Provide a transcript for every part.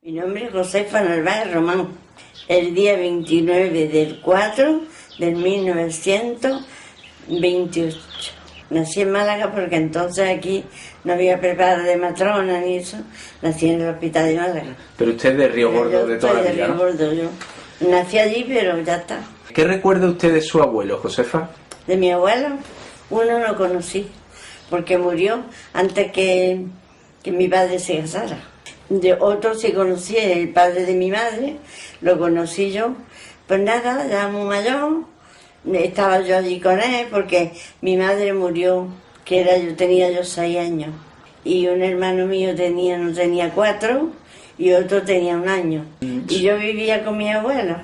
Mi nombre es Josefa Narváez Román. El día 29 del 4 del 1928. Nací en Málaga porque entonces aquí no había preparado de matrona ni eso. Nací en el hospital de Málaga. Pero usted es de Río Gordo de toda la vida, ¿no? Río Gordo, yo. Nací allí, pero ya está. ¿Qué recuerda usted de su abuelo, Josefa? De mi abuelo, uno no conocí, porque murió antes que mi padre se casara. De otro sí conocí, el padre de mi madre, lo conocí yo. Pues nada, ya muy mayor, estaba yo allí con él, porque mi madre murió, tenía yo 6 años. Y un hermano mío no tenía 4, y otro tenía 1 año. Y yo vivía con mi abuelo.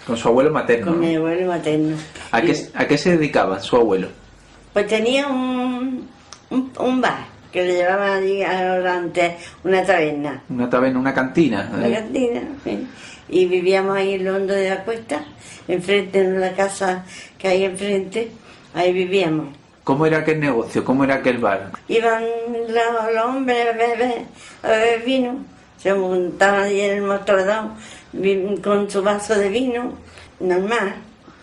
Con su abuelo materno. Con ¿no? mi abuelo materno. ¿A qué se dedicaba su abuelo? Pues tenía un bar que le llevaban allí antes, una taberna. Una taberna, una cantina. Una cantina, sí. Y vivíamos ahí en el Hondo de la Cuesta, enfrente, en la casa que hay enfrente, ahí vivíamos. ¿Cómo era aquel negocio? ¿Cómo era aquel bar? Iban los hombres a beber vino, se montaban allí en el mostrador con su vaso de vino, normal.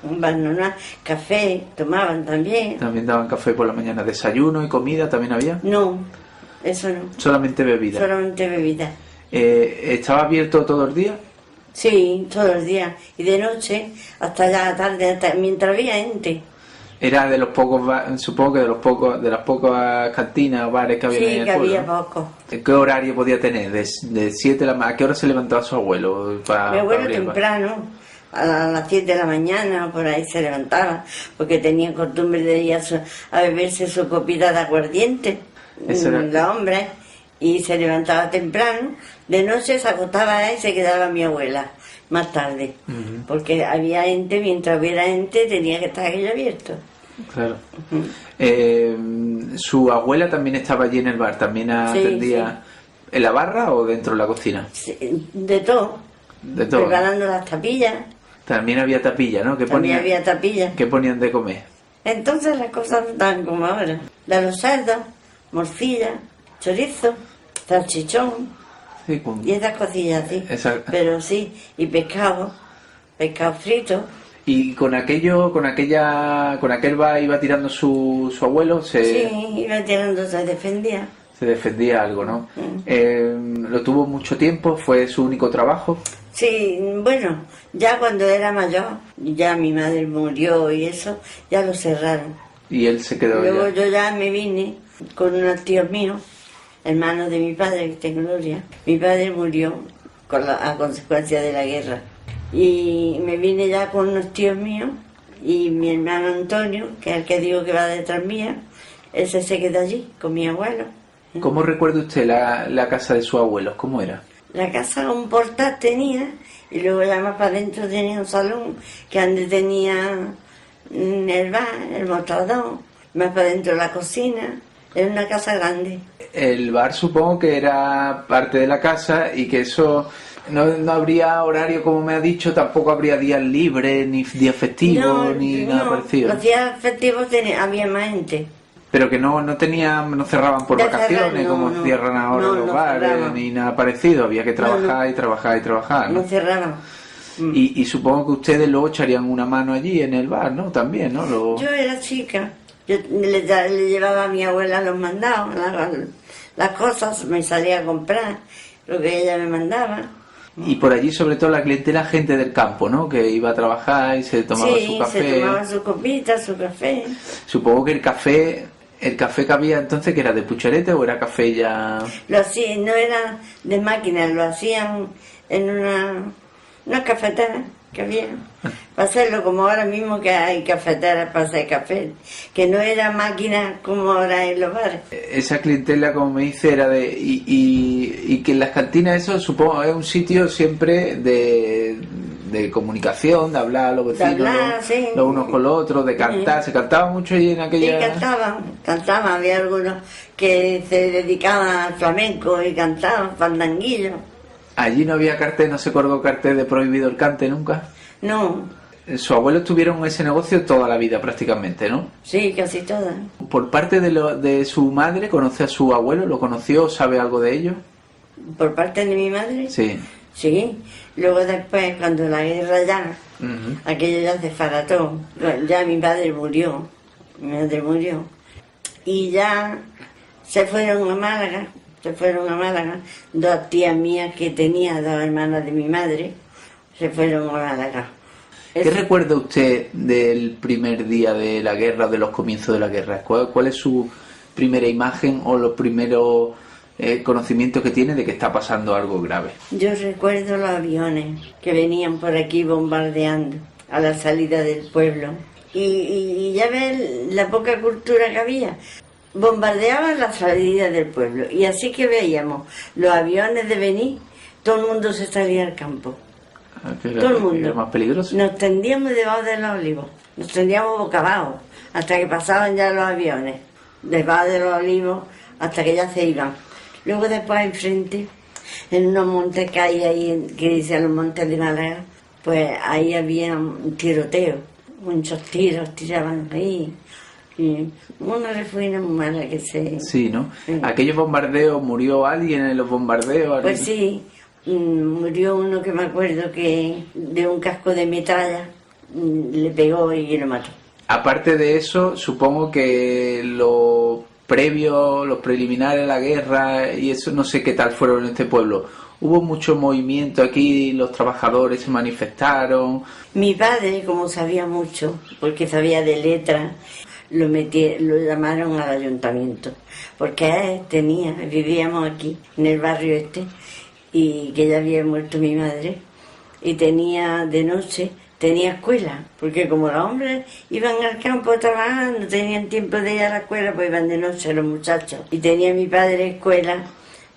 Un bar normal, café, tomaban también. También daban café por la mañana, desayuno y comida también había. No, eso no. Solamente bebida. Solamente bebida. ¿Estaba abierto todos los días? Sí, todos los días. Y de noche hasta ya tarde, mientras había gente. Era de los pocos, supongo que de las pocas cantinas o bares que había en el pueblo. Sí, que había pocos. ¿Qué horario podía tener? ¿De 7 de la mañana? ¿A qué hora se levantaba su abuelo? Mi abuelo temprano. A las 7 de la mañana o por ahí se levantaba, porque tenía costumbre de ir a beberse su copita de aguardiente, los hombres, y se levantaba temprano. De noche se acostaba y se quedaba mi abuela, más tarde, porque había gente, mientras hubiera gente tenía que estar aquello abierto. Claro. ¿Su abuela también estaba allí en el bar? ¿También atendía en la barra o dentro de la cocina? Sí, de todo. De todo. Preparando las tapillas. También había tapilla, ¿no? Había tapilla. ¿Qué ponían de comer? Entonces las cosas no estaban como ahora. De los cerdos, morcilla, chorizo, salchichón, Sí, y esas cosillas así. Pero sí, y pescado frito. ¿Y con aquel bar iba tirando su abuelo? Sí, iba tirando, se defendía. Se defendía algo, ¿no? ¿Lo tuvo mucho tiempo? ¿Fue su único trabajo? Sí, bueno, ya cuando era mayor, ya mi madre murió y eso, ya lo cerraron. Y él se quedó. Luego yo ya me vine con unos tíos míos, hermanos de mi padre, que tengo gloria. Mi padre murió a consecuencia de la guerra. Y me vine ya con unos tíos míos, y mi hermano Antonio, que es el que digo que va detrás mía, ese se quedó allí con mi abuelo. ¿Cómo recuerda usted la casa de sus abuelos? ¿Cómo era? La casa un portal tenía, y luego ya más para adentro tenía un salón, que antes tenía el bar, el mostrador, más para adentro la cocina. Era una casa grande. El bar supongo que era parte de la casa y que eso no habría horario, como me ha dicho, tampoco habría días libres, ni días festivos, nada parecido. Los días festivos había más gente. Pero que no cerraban por vacaciones, como cierran ahora los bares, cerraban. Ni nada parecido. Había que trabajar y trabajar. No cerraban. Y supongo que ustedes luego echarían una mano allí en el bar, ¿no? También, ¿no? Yo era chica. Yo le llevaba a mi abuela los mandados, las cosas, me salía a comprar lo que ella me mandaba. Y por allí, sobre todo, la clientela, gente del campo, ¿no? Que iba a trabajar y se tomaba su café. Sí, se tomaba su copita, su café. Supongo que el café que había entonces, que era de pucherete o era café ya. Lo hacían, no era de máquina, lo hacían en una cafetera que había, para hacerlo como ahora mismo que hay cafeteras para hacer café, que no era máquina como ahora en los bares. Esa clientela, como me dice, era y que en las cantinas eso supongo es un sitio siempre de comunicación, de hablar a los vecinos, los unos con los otros, de cantar. ¿Se cantaba mucho allí en aquella? Sí, cantaban, había algunos que se dedicaban al flamenco y cantaban fandanguillos. ¿Allí no había cartel, no se colgó cartel de prohibido el cante nunca? No. Sus abuelos tuvieron ese negocio toda la vida prácticamente, ¿no? Sí, casi toda. Por parte de su madre, ¿conoce a su abuelo? ¿Lo conoció? ¿Sabe algo de ello? por parte de mi madre. Sí. Sí. Luego después, cuando la guerra ya, aquello ya se desbarató. Ya mi padre murió. Mi madre murió. Y ya se fueron a Málaga. Dos tías mías que tenía, dos hermanas de mi madre, se fueron a Málaga. ¿Qué recuerda usted del primer día de la guerra, de los comienzos de la guerra? ¿Cuál es su primera imagen o los primeros conocimientos que tiene de que está pasando algo grave? Yo recuerdo los aviones que venían por aquí bombardeando a la salida del pueblo. Y ya ves la poca cultura que había. Bombardeaban la salida del pueblo. Y así que veíamos los aviones de venir, todo el mundo se salía al campo. Todo el mundo. ¿Era más peligroso? Nos tendíamos debajo de los olivos, nos tendíamos boca abajo, hasta que pasaban ya los aviones, debajo de los olivos, hasta que ya se iban. Luego después enfrente, en unos montes que hay ahí, que dicen los montes de Málaga, pues ahí había un tiroteo, muchos tiros tiraban ahí. Y una refugia muy mala que se... Sí, ¿no? ¿Aquellos bombardeos, murió alguien en los bombardeos? Pues sí. Murió uno que me acuerdo que de un casco de metralla le pegó y lo mató. Aparte de eso, supongo que los previos, los preliminares a la guerra y eso, no sé qué tal fueron en este pueblo. Hubo mucho movimiento aquí, los trabajadores se manifestaron. Mi padre, como sabía mucho, porque sabía de letras, lo llamaron al ayuntamiento, porque vivíamos aquí, en el barrio este, y que ya había muerto mi madre, y de noche tenía escuela, porque como los hombres iban al campo a trabajar, no tenían tiempo de ir a la escuela, pues iban de noche los muchachos, y tenía mi padre escuela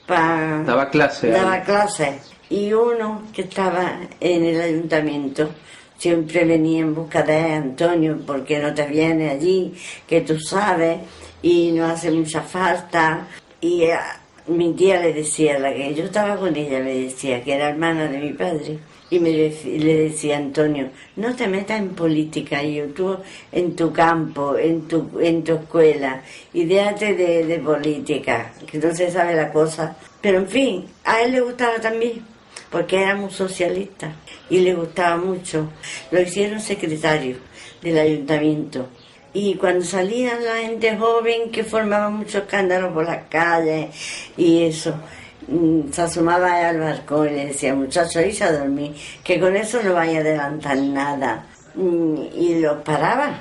para... Daba clases. Y uno que estaba en el ayuntamiento siempre venía en busca de Antonio, porque no te vienes allí, que tú sabes, y no hace mucha falta, y... Mi tía le decía, la que yo estaba con ella, me decía que era hermana de mi padre, y le decía Antonio, no te metas en política, tú en tu campo, en tu escuela, y déjate de política, que no se sabe la cosa. Pero en fin, a él le gustaba también, porque era muy socialista, y le gustaba mucho. Lo hicieron secretario del ayuntamiento. Y cuando salía la gente joven que formaba mucho escándalo por las calles y eso, se asomaba al balcón y le decía, muchachos, irse a dormir, que con eso no vaya a adelantar nada. Y los paraba.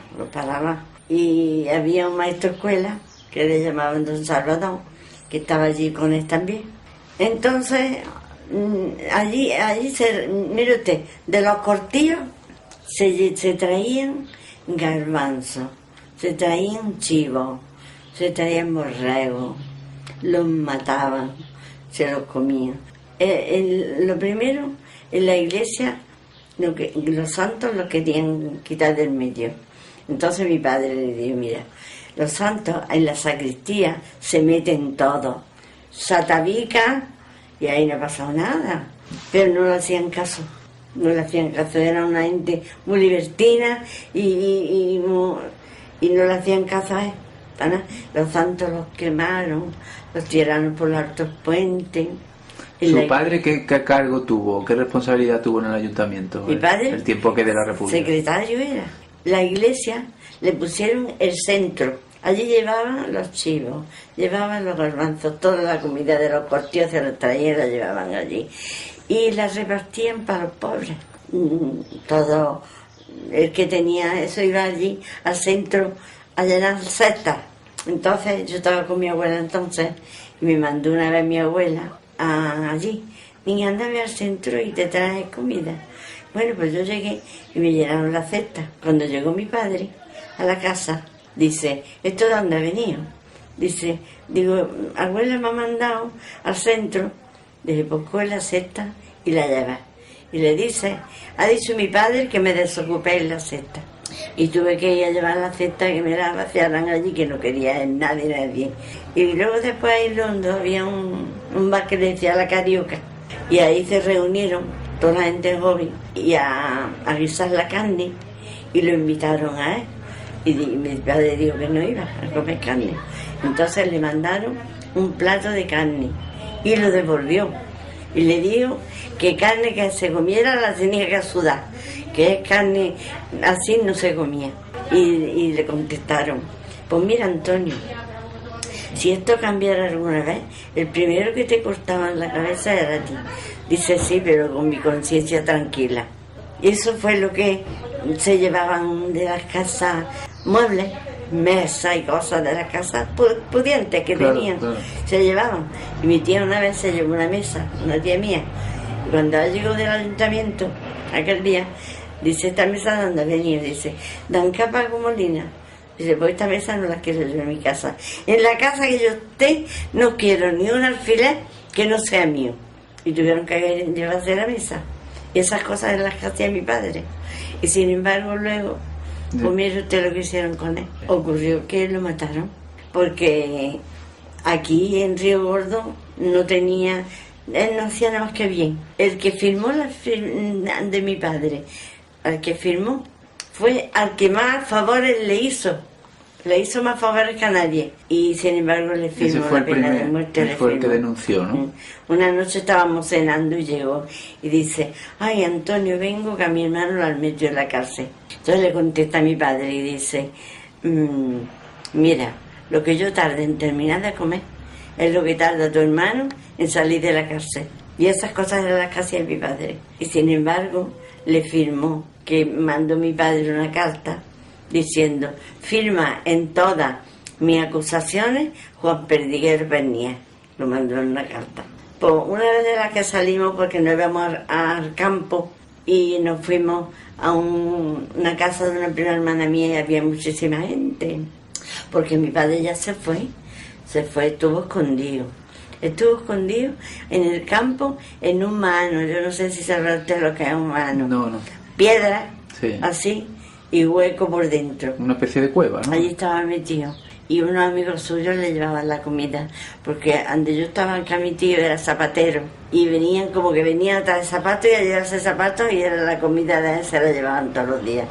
Y había un maestro de escuela, que le llamaban Don Salvador, que estaba allí con él también. Entonces, allí mire usted, de los cortillos se traían garbanzos, se traían chivos, se traían borregos, los mataban, se los comían. Lo primero, en la iglesia, los santos los querían quitar del medio. Entonces mi padre le dijo, mira, los santos en la sacristía se meten todos, se atavican y ahí no ha pasado nada. Pero no le hacían caso. Era una gente muy libertina y no le hacían caso a él. Los santos los quemaron, los tiraron por los altos puentes. ¿Su padre qué cargo tuvo, qué responsabilidad tuvo en el ayuntamiento? Mi padre, el tiempo que de la República. Secretario era. La iglesia le pusieron el centro. Allí llevaban los chivos, llevaban los garbanzos, toda la comida de los cortillos se los traían y la llevaban allí. Y las repartían para los pobres. Todo el que tenía eso iba allí al centro a llenar cestas. Entonces yo estaba con mi abuela entonces y me mandó una vez mi abuela allí. Niña, ándame al centro y te traes comida. Bueno, pues yo llegué y me llenaron la cesta. Cuando llegó mi padre a la casa, dice, ¿esto de dónde ha venido? Digo, abuela me ha mandado al centro. Dije, pues coge la cesta y la lleva. Y le dice, ha dicho mi padre que me desocupéis la cesta. Y tuve que ir a llevar la cesta, que me la vaciaran allí, que no quería nadie. Y luego después ahí en Londo había un bar que le decía La Carioca. Y ahí se reunieron toda la gente joven y a guisar la carne. Y lo invitaron a él. Y mi padre dijo que no iba a comer carne. Entonces le mandaron un plato de carne y lo devolvió. Y le dijo que carne que se comiera la tenía que sudar, que es carne así no se comía. Y le contestaron, pues mira Antonio, si esto cambiara alguna vez, el primero que te cortaba en la cabeza era a ti. Dice, sí, pero con mi conciencia tranquila. Y eso fue lo que se llevaban de las casas, muebles, mesas y cosas de las casas pudientes que tenían, claro. Se llevaban. Y mi tía una vez se llevó una mesa, una tía mía, y cuando ella llegó del ayuntamiento, aquel día, dice, esta mesa de dónde venía, dice, dan capa con Molina. Dice, pues esta mesa no la quiero yo en mi casa. En la casa que yo esté, no quiero ni un alfiler que no sea mío. Y tuvieron que llevarse la mesa. Y esas cosas las que hacía mi padre. Y sin embargo, luego, pues mire usted lo que hicieron con él. Ocurrió que lo mataron. Porque aquí en Río Gordo no tenía, él no hacía nada más que bien. El que firmó de mi padre, al que firmó, fue al que más favores le hizo más favores que a nadie, y sin embargo le firmó la pena de muerte. Fue el que denunció, ¿no? Una noche estábamos cenando y llegó y dice, ay Antonio, vengo que a mi hermano lo han metido en la cárcel. Entonces le contesta a mi padre y dice, mira, lo que yo tarde en terminar de comer es lo que tarda tu hermano en salir de la cárcel. Y esas cosas eran las que hacía mi padre. Y sin embargo le firmó, que mandó mi padre una carta diciendo, firma en todas mis acusaciones Juan Perdiguero Bernier. Lo mandó en una carta. Pues una vez de las que salimos, porque nos íbamos al campo y nos fuimos a una casa de una prima hermana mía y había muchísima gente, porque mi padre ya se fue, estuvo escondido en el campo, en un mano. Yo no sé si sabrá usted lo que es un mano. No. Piedra, sí. Así, y hueco por dentro. Una especie de cueva, ¿no? Allí estaba mi tío. Y unos amigos suyos le llevaban la comida, porque donde yo estaba, acá mi tío era zapatero. Y venían como que venían a traer zapatos y a llevarse zapatos, y era la comida de él, se la llevaban todos los días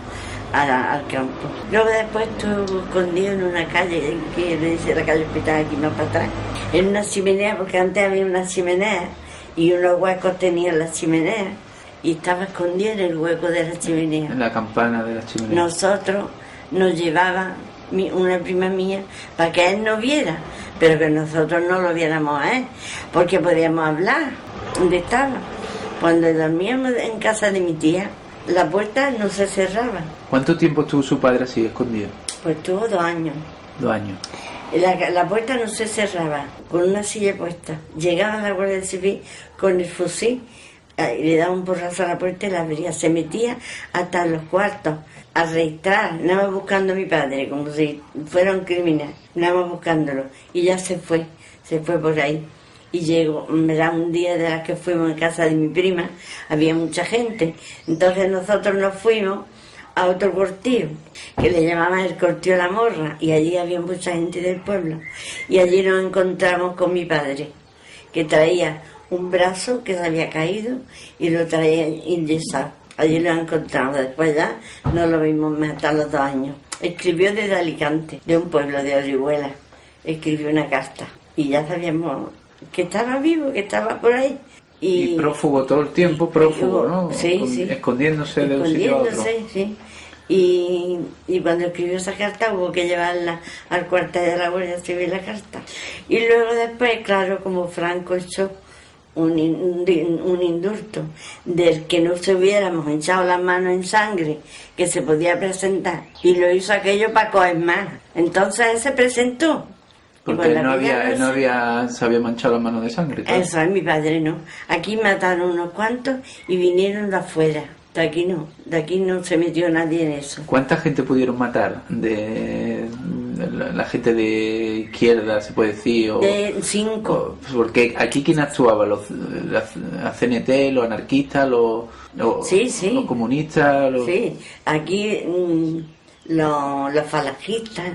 al campo. Luego después estuve escondido en una calle, que le dice la calle Hospital, aquí más para atrás, en una chimenea, porque antes había una chimenea, y unos huecos tenían la chimenea. Y estaba escondido en el hueco de la chimenea. En la campana de la chimenea. Nosotros nos llevaba una prima mía para que él no viera, pero que nosotros no lo viéramos a él, porque podíamos hablar dónde estaba. Cuando dormíamos en casa de mi tía, la puerta no se cerraba. ¿Cuánto tiempo estuvo su padre así escondido? Pues estuvo 2 años. 2 años. La puerta no se cerraba, con una silla puesta. Llegaba la Guardia Civil con el fusil, y le daba un porrazo a la puerta y la abría. Se metía hasta los cuartos a registrar, nada más buscando a mi padre, como si fuera un criminal, nada más buscándolo. Y ya se fue por ahí. Y llegó, era un día de las que fuimos en casa de mi prima, había mucha gente. Entonces nosotros nos fuimos a otro cortillo, que le llamaban el cortillo La Morra, y allí había mucha gente del pueblo. Y allí nos encontramos con mi padre, que traía un brazo que se había caído y lo traía inyesado. Allí lo encontramos. Después ya no lo vimos más hasta los 2 años. Escribió desde Alicante, de un pueblo de Orihuela. Escribió una carta y ya sabíamos que estaba vivo, que estaba por ahí. Y prófugo todo el tiempo, prófugo, ¿no? Sí. Escondiéndose de un sitio a otro. Sí. Y cuando escribió esa carta hubo que llevarla al cuartel de la Guardia Civil, la carta. Y luego después, claro, como Franco echó un indulto del que no se hubiéramos echado las manos en sangre, que se podía presentar, y lo hizo aquello para coger más. Entonces él se presentó. Porque él no se había manchado las manos de sangre, claro. Eso es, mi padre no. Aquí mataron unos cuantos y vinieron de afuera. De aquí no se metió nadie en eso. ¿Cuánta gente pudieron matar? De la gente de izquierda, se puede decir, de 5. Porque aquí, ¿quién actuaba? ¿La CNT, los anarquistas, los comunistas? Sí, aquí los falangistas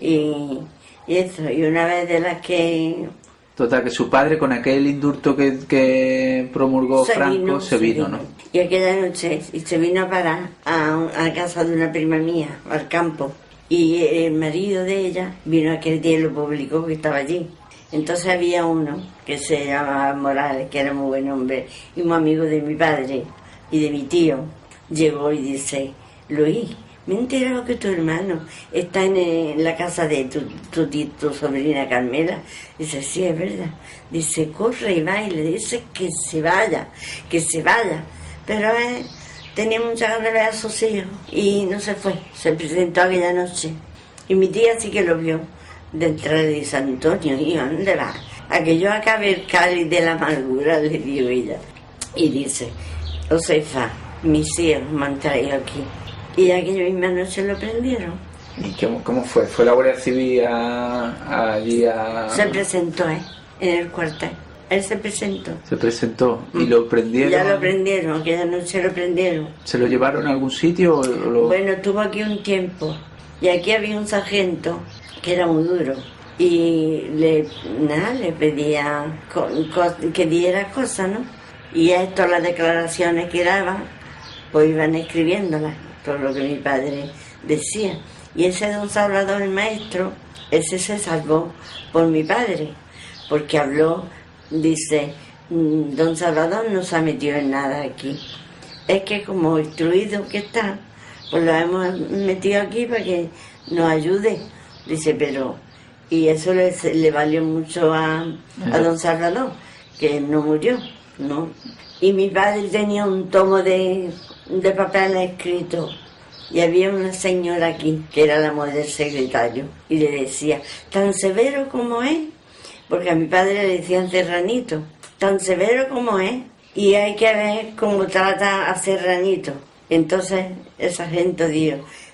y eso. Y una vez de las que... Total, que su padre, con aquel indulto que promulgó Franco, se vino, ¿no? Y aquella noche se vino a parar a casa de una prima mía, al campo. Y el marido de ella vino aquel día y lo publicó, que estaba allí. Entonces había uno que se llamaba Morales, que era muy buen hombre y muy amigo de mi padre y de mi tío. Llegó y dice: Luis, me he enterado que tu hermano está en la casa de tu sobrina Carmela. Dice: sí, es verdad. Dice: corre y va y le dice que se vaya. Pero tenía mucha ganas de ver a sus hijos y no se fue. Se presentó aquella noche y mi tía sí que lo vio de entrar y dice: Antonio, ¿y dónde va? A que yo acabe el cáliz de la amargura, le digo ella. Y dice: Josefa, mis hijos me han traído aquí. Y aquella misma noche lo prendieron. ¿Y cómo fue? ¿Fue la Guardia Civil allí a...? Se presentó, en el cuartel. Él se presentó. Se presentó. ¿Y lo prendieron? Ya lo prendieron, aquella noche lo prendieron. ¿Se lo llevaron a algún sitio? Bueno, estuvo aquí un tiempo. Y aquí había un sargento que era muy duro. Y le pedía que diera cosas, ¿no? Y esto, las declaraciones que daba, pues iban escribiéndolas, todo lo que mi padre decía. Y ese don Salvador, el maestro, ese se salvó por mi padre, porque habló, dice: don Salvador no se ha metido en nada aquí. Es que como instruido que está, pues lo hemos metido aquí para que nos ayude. Dice, pero... Y eso le valió mucho a don Salvador, que no murió, ¿no? Y mi padre tenía un tomo de papel escrito. Y había una señora aquí, que era la mujer del secretario, y le decía: tan severo como es, porque a mi padre le decían Serranito, tan severo como es, y hay que ver cómo trata a Serranito. Entonces el sargento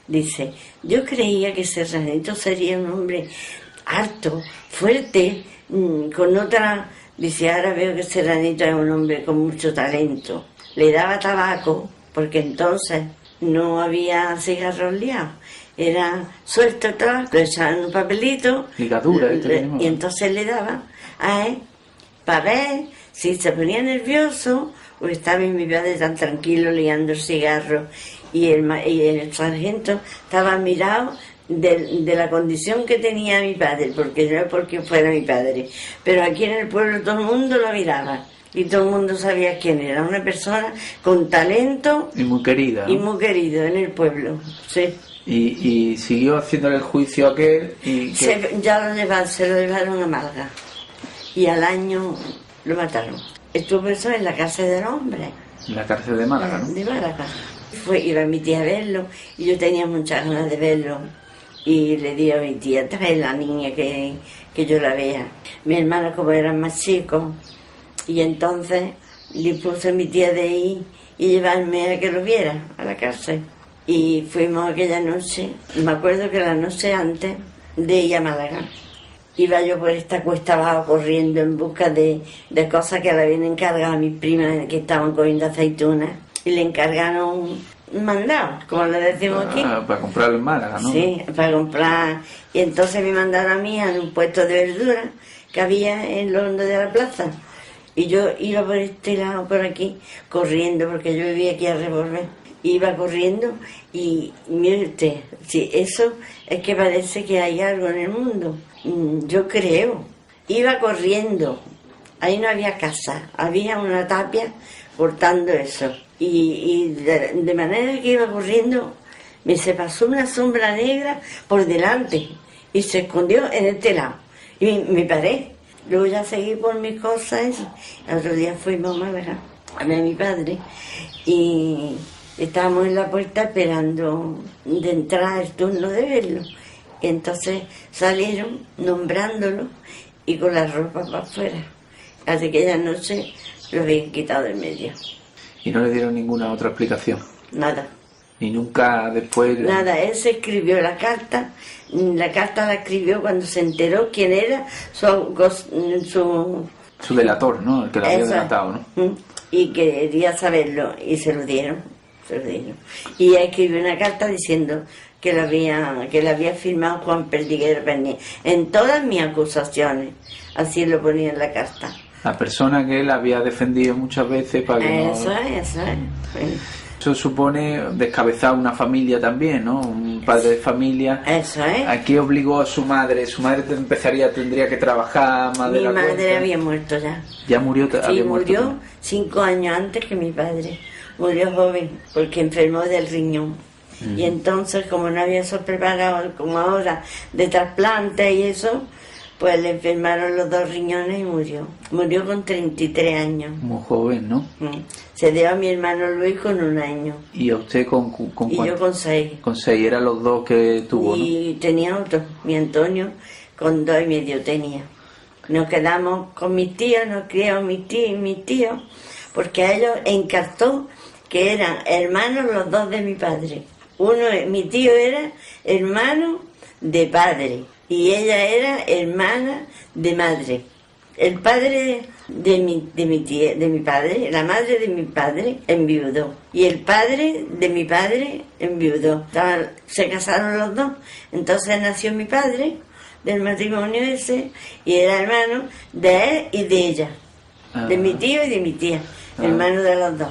dice: yo creía que Serranito sería un hombre alto, fuerte, con otra... Dice, ahora veo que Serranito es un hombre con mucho talento. Le daba tabaco, porque entonces no había cigarros liados, era suelto el tabaco, le echaban un papelito, y entonces le daba a él para ver si se ponía nervioso o estaba mi padre tan tranquilo liando el cigarro. Y el sargento estaba mirado de la condición que tenía mi padre, porque no es porque fuera mi padre, pero aquí en el pueblo todo el mundo lo miraba y todo el mundo sabía quién era, una persona con talento y muy querida, ¿no? Y muy querido en el pueblo, sí. Y siguió haciéndole el juicio a aquel y ya se lo llevaron a Málaga y al año lo mataron. Estuvo preso en la cárcel del hombre, en la cárcel de Málaga, ¿no? De Málaga. Iba mi tía a verlo y yo tenía muchas ganas de verlo. Y le di a mi tía: trae la niña que yo la vea. Mi hermana, como eran más chicos, y entonces le puse a mi tía de ir y llevarme a que lo viera a la cárcel. Y fuimos aquella noche, me acuerdo que la noche antes de ir a Málaga, iba yo por esta cuesta abajo corriendo en busca de cosas que le habían encargado a mis primas que estaban cogiendo aceitunas, y le encargaron mandado, como le decimos aquí. Para comprarlo en Málaga, ¿no? Sí, para comprar. Y entonces me mandaron a mí a un puesto de verduras que había en lo hondo de la plaza. Y yo iba por este lado, por aquí, corriendo, porque yo vivía aquí a Revolver. Iba corriendo y mire usted, sí, eso es que parece que hay algo en el mundo. Yo creo. Iba corriendo. Ahí no había casa, había una tapia cortando eso. Y de manera que iba corriendo, me se pasó una sombra negra por delante y se escondió en este lado. Y me paré. Luego ya seguí por mis cosas. El otro día fuimos a Málaga a ver a mi padre y estábamos en la puerta esperando de entrar el turno de verlo. Y entonces salieron nombrándolo y con la ropa para afuera. Así que aquella noche lo habían quitado del medio. ¿Y no le dieron ninguna otra explicación? Nada. ¿Y nunca después...? Nada, él se escribió la carta la escribió cuando se enteró quién era su delator, ¿no? El que lo había delatado, ¿no? Y quería saberlo, y se lo dieron. Y él escribió una carta diciendo que la había firmado Juan Perdiguero Pernía en todas mis acusaciones, así lo ponía en la carta. La persona que él había defendido muchas veces para que Eso es. Eso supone descabezar una familia también, ¿no? Un padre de familia. Eso es. ¿A qué obligó a su madre? Su madre tendría que trabajar más de la cuenta. Mi madre había muerto ya. ¿Ya murió? Sí, murió 5 años antes que mi padre. Murió joven porque enfermó del riñón. Y entonces, como no había eso preparado como ahora de trasplante y eso, pues le enfermaron los 2 riñones y murió. Murió con 33 años. Muy joven, ¿no? Se dio a mi hermano Luis con 1 año. ¿Y a usted con cuánto? Y yo con 6. Con 6, eran los 2 que tuvo, y ¿no? Tenía otro, mi Antonio, con 2 y medio tenía. Nos quedamos con mis tíos, nos criamos mis tíos, porque a ellos encartó que eran hermanos los 2 de mi padre. Mi tío era hermano de padre y ella era hermana de madre. El padre de mi padre, la madre de mi padre, enviudó. Y el padre de mi padre enviudó. Se casaron los 2. Entonces nació mi padre del matrimonio ese y era hermano de él y de ella. De mi tío y de mi tía, hermano de los 2.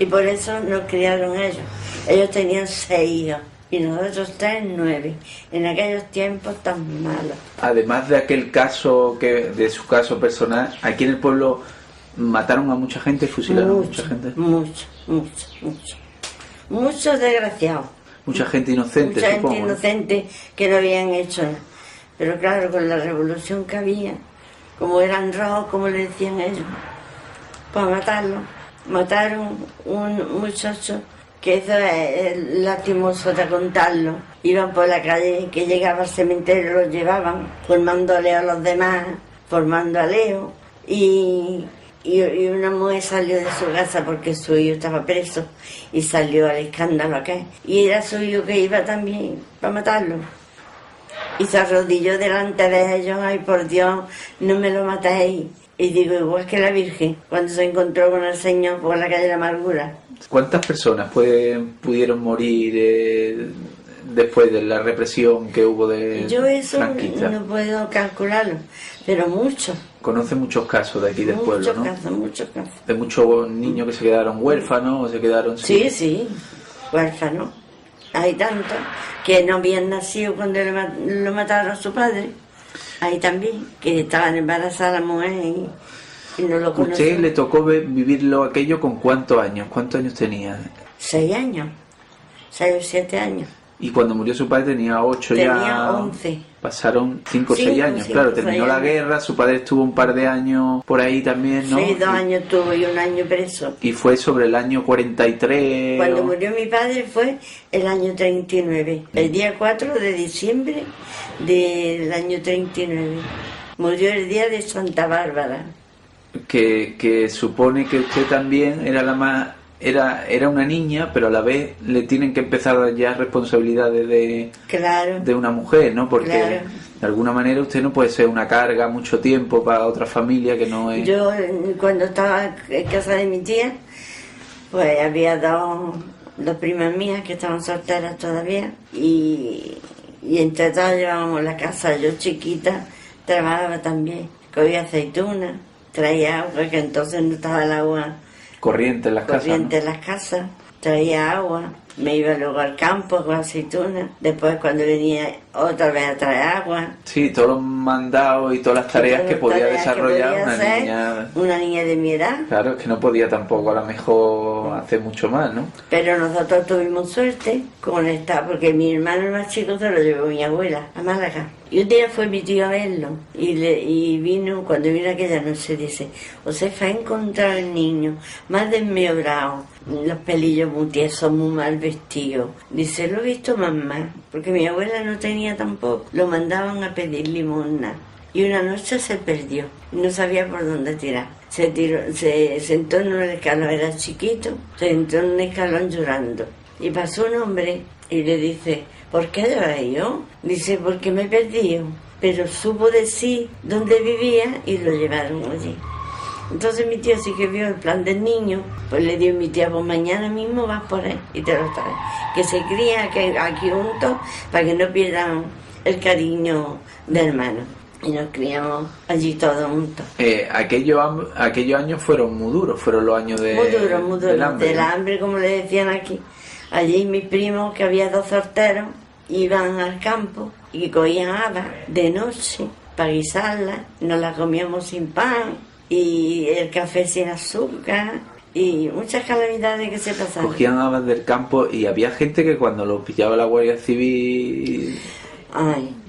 Y por eso nos criaron ellos. Ellos tenían 6 hijos y nosotros 3, 9. En aquellos tiempos tan malos. Además de aquel caso, de su caso personal, aquí en el pueblo mataron a mucha gente, fusilaron a mucha gente. Muchos desgraciados. Mucha gente inocente, mucha supongo. Gente inocente que no habían hecho nada. Pero claro, con la revolución que había, como eran rojos, como le decían ellos, para matarlo. Mataron un muchacho que eso es lastimoso de contarlo. Iban por la calle, que llegaba al cementerio, los llevaban, formando aleo a los demás, formando aleo. Y una mujer salió de su casa porque su hijo estaba preso y salió al escándalo acá. Y era su hijo que iba también para matarlo. Y se arrodilló delante de ellos: ay, por Dios, no me lo matéis. Y digo, igual que la Virgen, cuando se encontró con el Señor por la calle de la Amargura. ¿Cuántas personas pudieron morir después de la represión que hubo de Yo eso franquista? No puedo calcularlo, pero muchos. Conoce muchos casos de aquí del pueblo, ¿no? Muchos casos. De muchos niños que se quedaron huérfanos o se quedaron sin... Sí, huérfanos. Hay tantos que no habían nacido cuando lo mataron a su padre. Ahí también, que estaban embarazadas la mujer y no lo conocían. ¿Usted le tocó vivirlo aquello con cuántos años? ¿Cuántos años tenía? 6 años, 6 o 7 años. Y cuando murió su padre tenía 8 ya. Tenía 11. Pasaron 5 o 6 años, claro, terminó la guerra, su padre estuvo un par de años por ahí también, ¿no? Sí, 2 años tuvo y 1 año preso. Y fue sobre el año 43... Cuando murió mi padre fue el año 39, el día 4 de diciembre del año 39. Murió el día de Santa Bárbara. Que supone que usted también era la más... Era una niña, pero a la vez le tienen que empezar ya responsabilidades de una mujer, ¿no? Porque de alguna manera usted no puede ser una carga mucho tiempo para otra familia que no es... Yo cuando estaba en casa de mi tía, pues había dos primas mías que estaban solteras todavía y entre todas llevábamos la casa. Yo chiquita trabajaba también, cogía aceitunas, traía agua, que entonces no estaba el agua corriente en las casas. Corriente en las casas, traía agua, me iba luego al campo con aceitunas, después cuando venía otra vez a traer agua. Sí, todos los mandados y todas las tareas que podía desarrollar una niña de mi edad. Claro, es que no podía tampoco a lo mejor hacer mucho más, ¿no? Pero nosotros tuvimos suerte con esta, porque mi hermano más chico se lo llevó mi abuela a Málaga. Y un día fue mi tío a verlo y vino, cuando vino aquella noche, dice: Josefa, he encontrado al niño más desmembrado, los pelillos muy tiesos, muy mal vestido. Dice, lo he visto mamá, porque mi abuela no tenía tampoco. Lo mandaban a pedir limosna. Y una noche se perdió, no sabía por dónde tirar. Se sentó en un escalón, era chiquito, se sentó en un escalón llorando. Y pasó un hombre y le dice: ¿por qué lloré yo? Dice, porque me he perdido. Pero supo decir dónde vivía y lo llevaron allí. Entonces mi tío sí que vio el plan del niño, pues le dio a mi tía: pues mañana mismo vas por él y te lo traes. Que se cría aquí juntos para que no pierdan el cariño de hermano. y nos criamos allí todos juntos. Aquellos años fueron muy duros, fueron los años muy duros, del hambre, como le decían aquí. Allí mis primos, que había 2 solteros, iban al campo y cogían habas de noche para guisarlas, nos las comíamos sin pan y el café sin azúcar y muchas calamidades que se pasaban. Cogían habas del campo y había gente que cuando lo pillaba la Guardia Civil...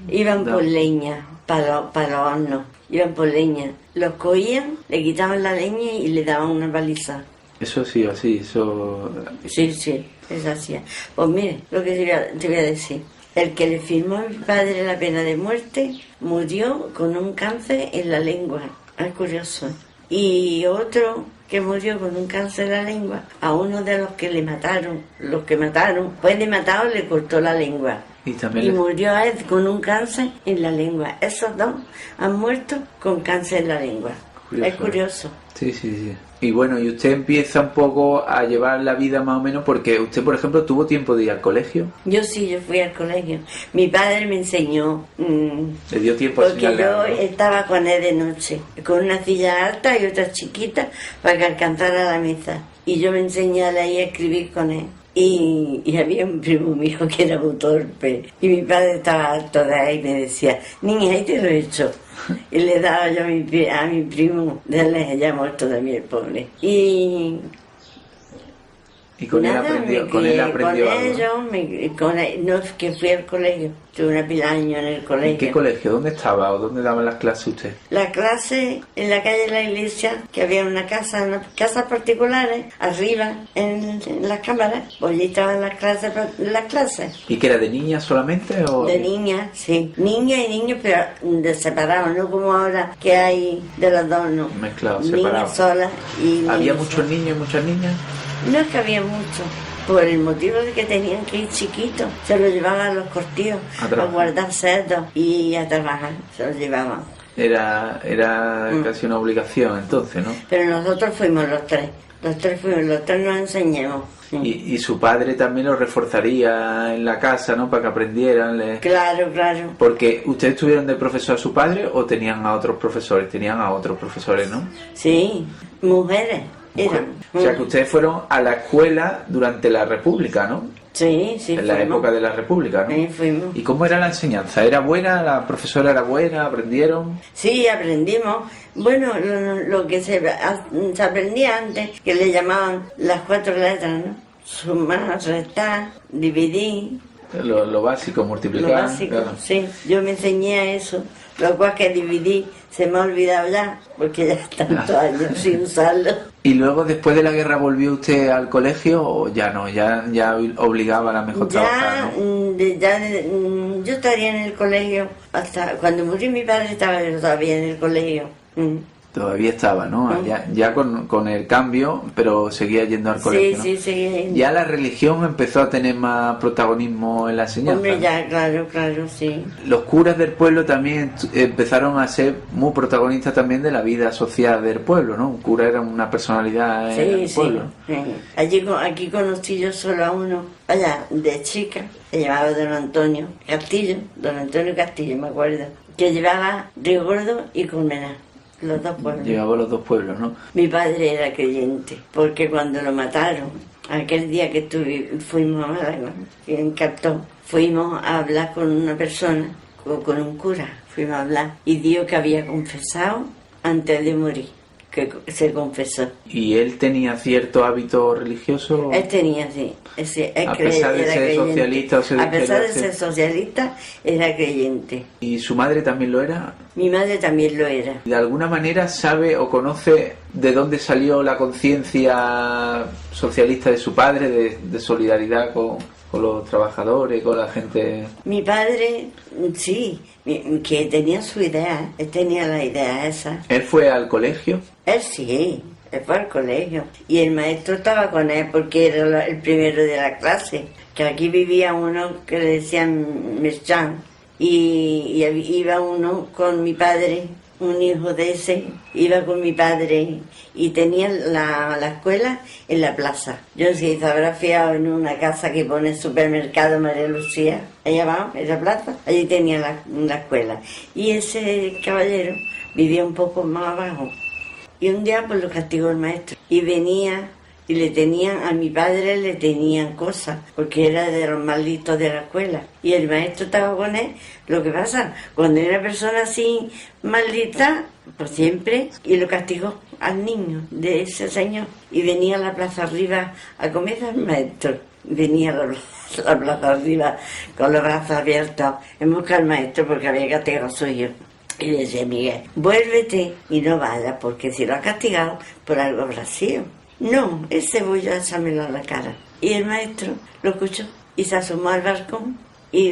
iban por leña para los hornos, iban por leña. Los cogían, le quitaban la leña y le daban una paliza. Eso sí, así, eso... Sí, eso hacía. Pues mire, lo que te voy a decir. El que le firmó a mi padre la pena de muerte murió con un cáncer en la lengua. Es curioso. Y otro que murió con un cáncer en la lengua, a uno de los que mataron, pues de matado le cortó la lengua. Y murió a él con un cáncer en la lengua. Esos 2 han muerto con cáncer en la lengua. Curioso. Es curioso. Sí. Y bueno, y usted empieza un poco a llevar la vida más o menos, porque usted, por ejemplo, ¿tuvo tiempo de ir al colegio? Yo fui al colegio. Mi padre me enseñó. ¿Le dio tiempo a enseñarle algo? Porque yo estaba con él de noche, con una silla alta y otra chiquita, para que alcanzara la mesa. Y yo me enseñé a leer y a escribir con él. Y había un primo mío que era muy torpe. Y mi padre estaba alto de ahí y me decía, niña, ahí te lo he hecho. Y le daba yo a mi primo, ya muerto también el pobre. Y con él aprendió algo. No, que fui al colegio, tuve una pila de años en el colegio. ¿En qué colegio? ¿Dónde estaba o dónde daban las clases usted? La clase en la calle de la iglesia, que había unas casas particulares, arriba en las cámaras, pues allí estaban las clases. ¿Y que era de niñas solamente? O... De niñas, sí. Niñas y niños, pero separados, no como ahora que hay de los dos, no. Mezclados, separados. Niñas solas y ¿Había muchos niños y muchas niñas? No es que había mucho, por el motivo de que tenían que ir chiquitos, se los llevaban a los cortillos a guardar cerdos y a trabajar, se los llevaban. Era casi una obligación entonces, ¿no? Pero nosotros fuimos los tres nos enseñamos. Sí. Y su padre también lo reforzaría en la casa, ¿no? Para que aprendieran. Claro. Porque ustedes tuvieron de profesor a su padre o tenían a otros profesores, ¿no? Sí, mujeres. O sea que ustedes fueron a la escuela durante la República, ¿no? Sí. En la época de la República, ¿no? Sí, fuimos. ¿Y cómo era la enseñanza? ¿Era buena? ¿La profesora era buena? ¿Aprendieron? Sí, aprendimos. Bueno, lo que se aprendía antes, que le llamaban las 4 letras, ¿no? Sumar, restar, dividir. Lo básico, multiplicar. Lo básico, claro. Sí. Yo me enseñé eso. Lo cual que dividí se me ha olvidado ya, porque ya tantos años sin usarlo. ¿Y luego después de la guerra volvió usted al colegio o ya no? Ya obligaba a la mejor trabajar, ¿no? Yo estaría en el colegio hasta cuando murió mi padre, estaba yo todavía en el colegio. Todavía estaba, ¿no? Ya con el cambio, pero seguía yendo al colegio, ¿no? Sí, seguía yendo. Ya la religión empezó a tener más protagonismo en la enseñanza. Hombre, ya, claro, sí. Los curas del pueblo también empezaron a ser muy protagonistas también de la vida social del pueblo, ¿no? Un cura era una personalidad en el pueblo. Sí. Aquí conocí yo solo a uno, de chica, se llamaba Don Antonio Castillo, me acuerdo, que llevaba Río Gordo y Colmenar. Los 2 pueblos. Llevaba los 2 pueblos, ¿no? Mi padre era creyente, porque cuando lo mataron, aquel día que fuimos a Málaga, en Cartón, fuimos a hablar con una persona, con un cura, fuimos a hablar, y dijo que había confesado antes de morir, que se confesó. ¿Y él tenía cierto hábito religioso? Él tenía, sí. A pesar de ser socialista A pesar de ser socialista, era creyente. ¿Y su madre también lo era? Mi madre también lo era. ¿De alguna manera sabe o conoce de dónde salió la conciencia socialista de su padre, de solidaridad con los trabajadores, con la gente? Mi padre, sí, que tenía su idea, él tenía la idea esa. ¿Él fue al colegio? Él sí, él fue al colegio. Y el maestro estaba con él porque era el primero de la clase. Que aquí vivía uno que le decían Merchan. Y iba uno con mi padre un hijo de ese iba con mi padre y tenía la escuela en la plaza. Yo sí se habrá fiado en una casa que pone supermercado María Lucía, allá abajo, en la plaza, allí tenía la escuela. Y ese caballero vivía un poco más abajo. Y un día pues lo castigó el maestro. Y venía y a mi padre le tenían cosas, porque era de los más listos de la escuela. Y el maestro estaba con él. Lo que pasa, cuando era una persona así maldita, pues siempre, y lo castigó al niño de ese señor. Y venía a la plaza arriba a comer al maestro. Venía a la plaza arriba con los brazos abiertos en busca del maestro porque había castigado a su hijo. Y le decía, Miguel, vuélvete y no vayas, porque si lo has castigado, por algo habrá sido. No, ese voy a echármelo a la cara. Y el maestro lo escuchó y se asomó al balcón y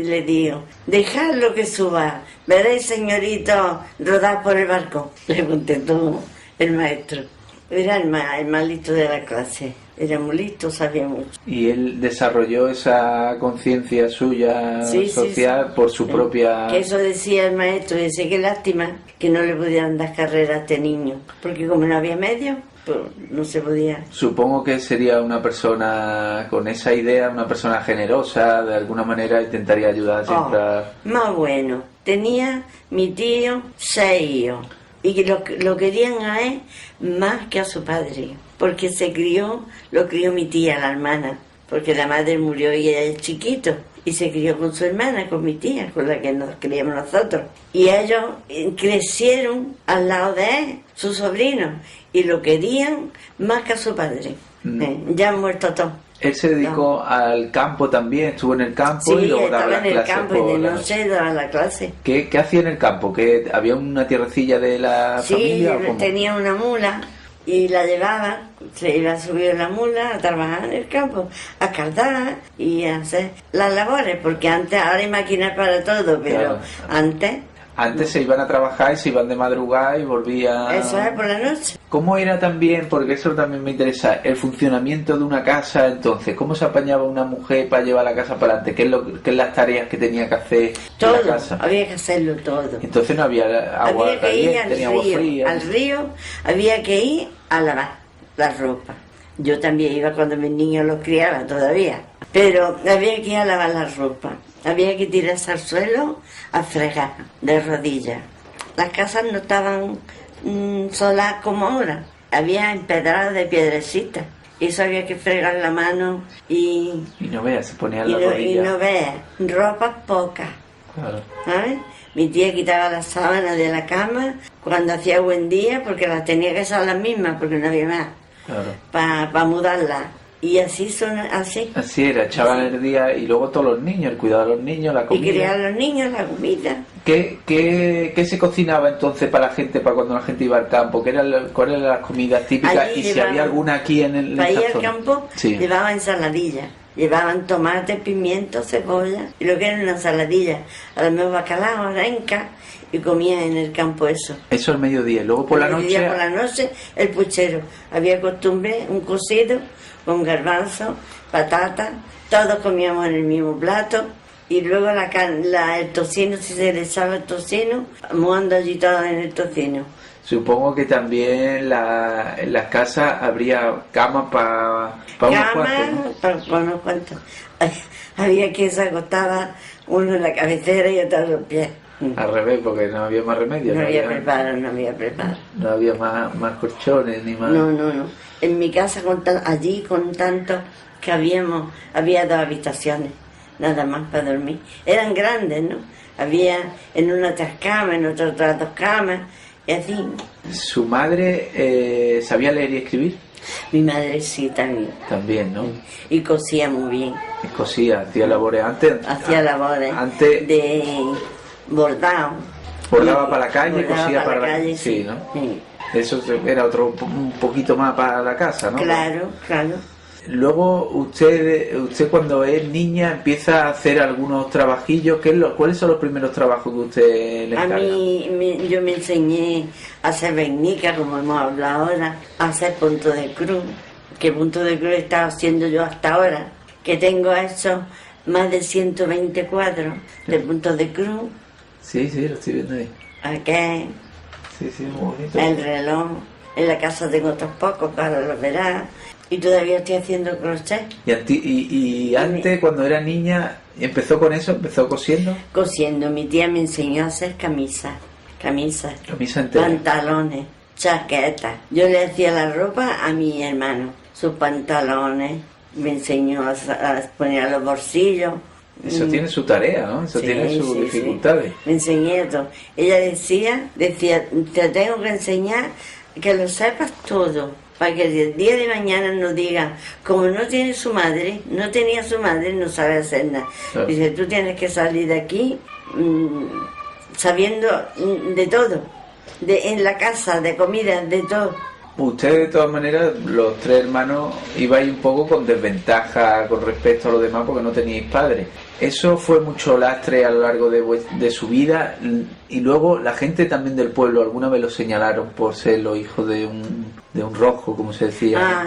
le dijo, dejadlo que suba, veréis, señorito, rodar por el balcón. Le contestó el maestro. Era el más listo de la clase. Era muy listo, sabía mucho. Y él desarrolló esa conciencia suya social por su propia... Que eso decía el maestro, decía que lástima que no le pudieran dar carrera a este niño, porque como no había medios, pues no se podía. Supongo que sería una persona con esa idea, una persona generosa, de alguna manera intentaría ayudar siempre a... Más bueno. Tenía mi tío 6 hijos, y que lo querían a él más que a su padre, porque lo crió mi tía, la hermana, porque la madre murió y ella es chiquito, y se crió con su hermana, con mi tía, con la que nos criamos nosotros. Y ellos crecieron al lado de él, sus sobrinos, y lo querían más que a su padre. Ya han muerto todos. Él se dedicó al campo también, estuvo en el campo y luego daba las clases. Sí, estaba en el campo y de noche daba la clase. ¿Qué hacía en el campo? ¿Que había una tierrecilla de la familia? Sí, tenía una mula y la llevaba, se iba a subir la mula a trabajar en el campo, a cardar y a hacer las labores, porque ahora hay máquinas para todo, pero claro. Antes se iban a trabajar y se iban de madrugada y volvían... Eso es por la noche. ¿Cómo era también, porque eso también me interesa, el funcionamiento de una casa entonces? ¿Cómo se apañaba una mujer para llevar la casa para adelante? ¿Qué es las tareas que tenía que hacer todo, en la casa? Había que hacerlo todo. Entonces no había agua caliente, ni agua fría. Al río había que ir a lavar la ropa. Yo también iba cuando mis niños los criaban todavía. Pero había que ir a lavar la ropa. Había que tirarse al suelo a fregar de rodillas. Las casas no estaban solas como ahora. Había empedradas de piedrecitas. Eso había que fregar la mano y... Y no veas, se ponían las rodillas. Y no veas, ropas pocas. Claro. ¿Sabes? Mi tía quitaba las sábanas de la cama cuando hacía buen día porque las tenía que usar las mismas porque no había más. Claro. Para mudarlas. Y así son, así. Así era, echaban el día y luego todos los niños, el cuidado de los niños, la comida. Y criar a los niños, la comida. ¿Qué se cocinaba entonces para la gente, para cuando la gente iba al campo? ¿Cuáles eran las comidas típicas? Allí y si había alguna aquí en el... Para ir al campo, sí. Llevaban ensaladillas. Llevaban tomate, pimiento, cebolla, y lo que era una ensaladilla. A lo mejor bacalao, arenca, y comían en el campo eso. Eso al mediodía. Luego por la noche... Por la noche, el puchero. Había costumbre, un cocido con garbanzo, patata, todos comíamos en el mismo plato. Y luego el tocino, si se le echaba el tocino, mohando allí todo en el tocino. Supongo que también en las casas habría camas para unos cuantos, ¿no? Para unos cuantos. Había quien se acostaba uno en la cabecera y otro en los pies. Al revés, porque no había más remedio. No había preparo. No había más colchones ni más... No. En mi casa, allí con tanto que había 2 habitaciones, nada más para dormir. Eran grandes, ¿no? Había en una 3 camas, en otra otras 2 camas, y así. ¿Su madre sabía leer y escribir? Mi madre sí, también. También, ¿no? Y cosía muy bien. Y cosía, hacía labores antes. Hacía labores antes de bordado. Bordaba para la calle, cosía para la calle. Sí, ¿no? Sí. Eso era un poquito más para la casa, ¿no? Claro. Luego usted cuando es niña empieza a hacer algunos trabajillos. ¿Cuáles son los primeros trabajos que usted le encarga? A mí yo me enseñé a hacer vainica, como hemos hablado ahora, a hacer punto de cruz. ¿Qué punto de cruz he estado haciendo yo hasta ahora? Que tengo hecho más de 120 cuadros de puntos de cruz. Sí, lo estoy viendo ahí. Aquí, Sí, sí, muy bonito. El reloj. En la casa tengo otros pocos, que ahora los verás. Y todavía estoy haciendo crochet. ¿Y antes, cuando era niña, empezó con eso? ¿Empezó cosiendo? Cosiendo. Mi tía me enseñó a hacer camisas. Camisa entera. Pantalones, chaquetas. Yo le hacía la ropa a mi hermano. Sus pantalones. Me enseñó a poner a los bolsillos. Eso tiene su tarea, ¿no? Eso tiene sus dificultades. Sí. Me enseñé todo. Ella decía, te tengo que enseñar que lo sepas todo, para que el día de mañana no digan, como no tiene su madre, no tenía su madre, no sabe hacer nada. Claro. Dice, tú tienes que salir de aquí sabiendo de todo, en la casa, de comida, de todo. Usted, de todas maneras, los tres hermanos, ibais un poco con desventaja con respecto a los demás porque no teníais padres. Eso fue mucho lastre a lo largo de su vida, y luego la gente también del pueblo alguna vez lo señalaron por ser los hijos de un rojo, como se decía.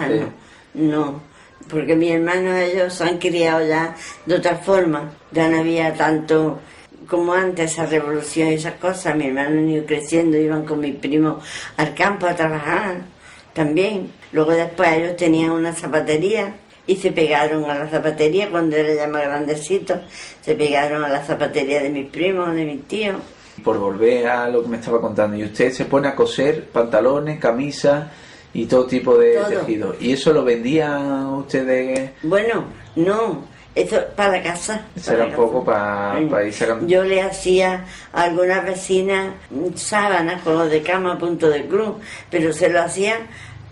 No, porque mis hermanos, ellos se han criado ya de otra forma. Ya no había tanto como antes, esa revolución y esas cosas. Mi hermano han ido creciendo, iban con mis primos al campo a trabajar también. Luego después ellos tenían una zapatería y se pegaron a la zapatería cuando era ya más grandecito. Se pegaron a la zapatería de mis primos, de mis tíos. Por volver a lo que me estaba contando, y usted se pone a coser pantalones, camisas y todo tipo de tejido. ¿Y eso lo vendían ustedes? Bueno, no, eso para la casa. Eso era un poco para ir sacando. Yo le hacía a algunas vecinas sábanas con los de cama a punto de cruz, pero se lo hacía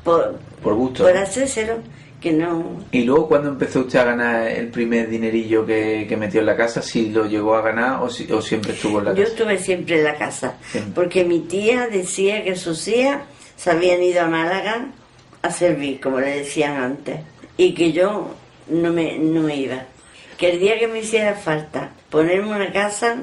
por gusto. Por hacérselo. Que no. ¿Y luego cuando empezó usted a ganar el primer dinerillo que metió en la casa, si lo llegó a ganar o siempre estuvo en la casa? Yo estuve siempre en la casa, porque mi tía decía que sus hijas se habían ido a Málaga a servir, como le decían antes, y que yo no me iba. Que el día que me hiciera falta ponerme una casa,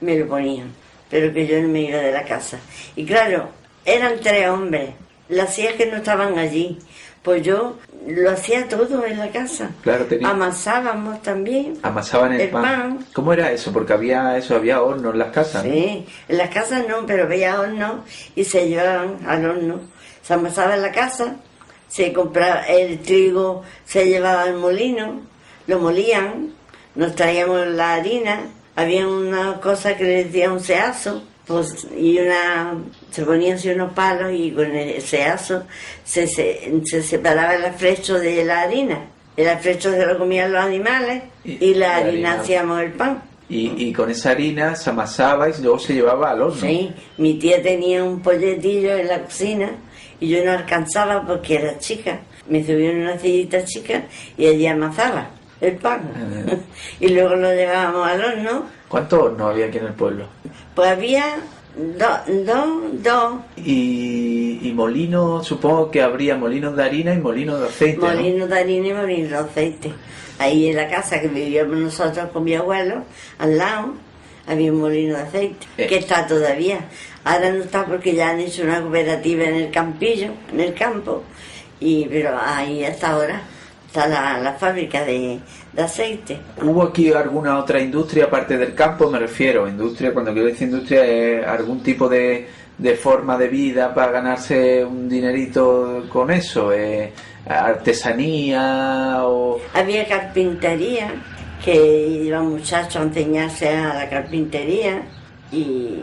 me lo ponían, pero que yo no me iba de la casa. Y claro, eran 3 hombres, las hijas que no estaban allí. Pues yo lo hacía todo en la casa. Claro, amasábamos también. Amasaban el pan. ¿Cómo era eso? Porque había hornos en las casas. Sí, en las casas no, pero había hornos y se llevaban al horno. Se amasaba en la casa, se compraba el trigo, se llevaba al molino, lo molían, nos traíamos la harina, había una cosa que le decía un seazo. Pues, se ponían así unos palos y con el seazo se separaba el afrecho de la harina. El afrecho se lo comían los animales y la harina hacíamos el pan. Y con esa harina se amasaba y luego se llevaba al horno. Sí, mi tía tenía un polletillo en la cocina y yo no alcanzaba porque era chica. Me subí en una sillita chica y allí amasaba el pan. Y luego lo llevábamos al horno. ¿Cuántos hornos había aquí en el pueblo? Pues había dos. Y molinos, supongo que habría molinos de harina y molinos de aceite. Molinos de harina y molinos de aceite. Ahí en la casa que vivíamos nosotros con mi abuelo, al lado, había un molino de aceite, que está todavía. Ahora no está porque ya han hecho una cooperativa en el campillo, en el campo, pero ahí hasta ahora está la fábrica de aceite. ¿Hubo aquí alguna otra industria aparte del campo? Me refiero, industria, cuando quiero decir industria, es algún tipo de forma de vida para ganarse un dinerito con eso, artesanía o... Había carpintería, que iban muchachos a enseñarse a la carpintería. Y